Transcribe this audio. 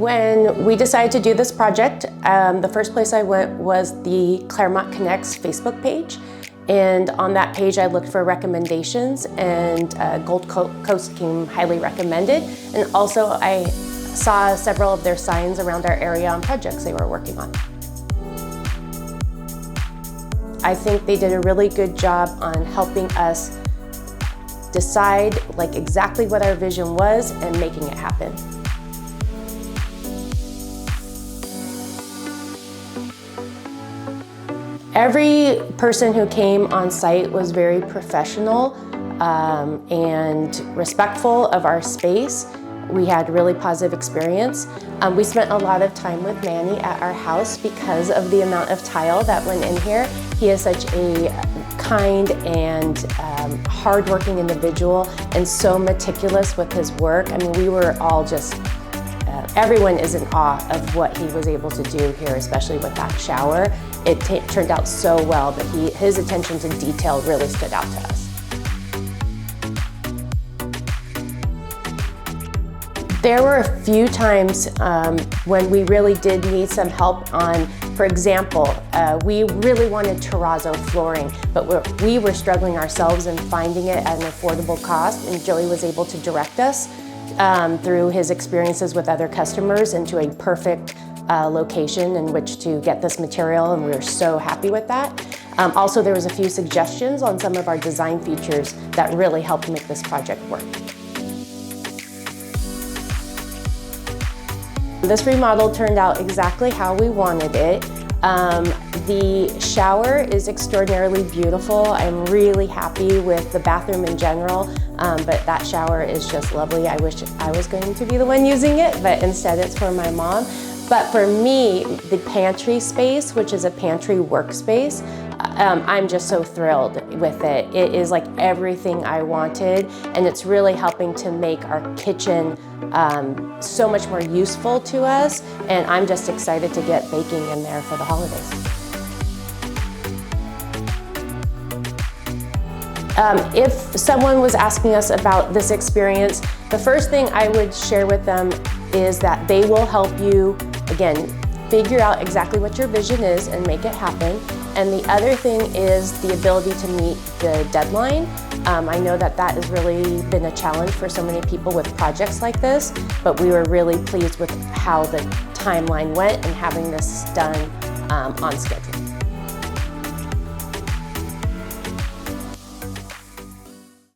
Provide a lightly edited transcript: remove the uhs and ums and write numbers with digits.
When we decided to do this project, the first place I went was the Claremont Connects Facebook page. And on that page, I looked for recommendations, and Gold Coast came highly recommended. And also, I saw several of their signs around our area on projects they were working on. I think they did a really good job on helping us decide exactly what our vision was and making it happen. Every person who came on site was very professional and respectful of our space. We had really positive experience. We spent a lot of time with Manny at our house because of the amount of tile that went in here. He is such a kind and hardworking individual and so meticulous with his work. I mean, we were all just, everyone is in awe of what he was able to do here, especially with that shower. It turned out so well, but his attention to detail really stood out to us. There were a few times when we really did need some help on, for example, we really wanted terrazzo flooring, but we were struggling ourselves in finding it at an affordable cost, and Joey was able to direct us through his experiences with other customers into a perfect location in which to get this material, and we were so happy with that. Also, there was a few suggestions on some of our design features that really helped make this project work. This remodel turned out exactly how we wanted it. The shower is extraordinarily beautiful. I'm really happy with the bathroom in general, but that shower is just lovely. I wish I was going to be the one using it, but instead it's for my mom. But for me, the pantry space, which is a pantry workspace, I'm just so thrilled with it. It is like everything I wanted, and it's really helping to make our kitchen so much more useful to us, and I'm just excited to get baking in there for the holidays. If someone was asking us about this experience, the first thing I would share with them is that they will help you, again, figure out exactly what your vision is and make it happen. And the other thing is the ability to meet the deadline. I know that has really been a challenge for so many people with projects like this, but we were really pleased with how the timeline went and having this done on schedule.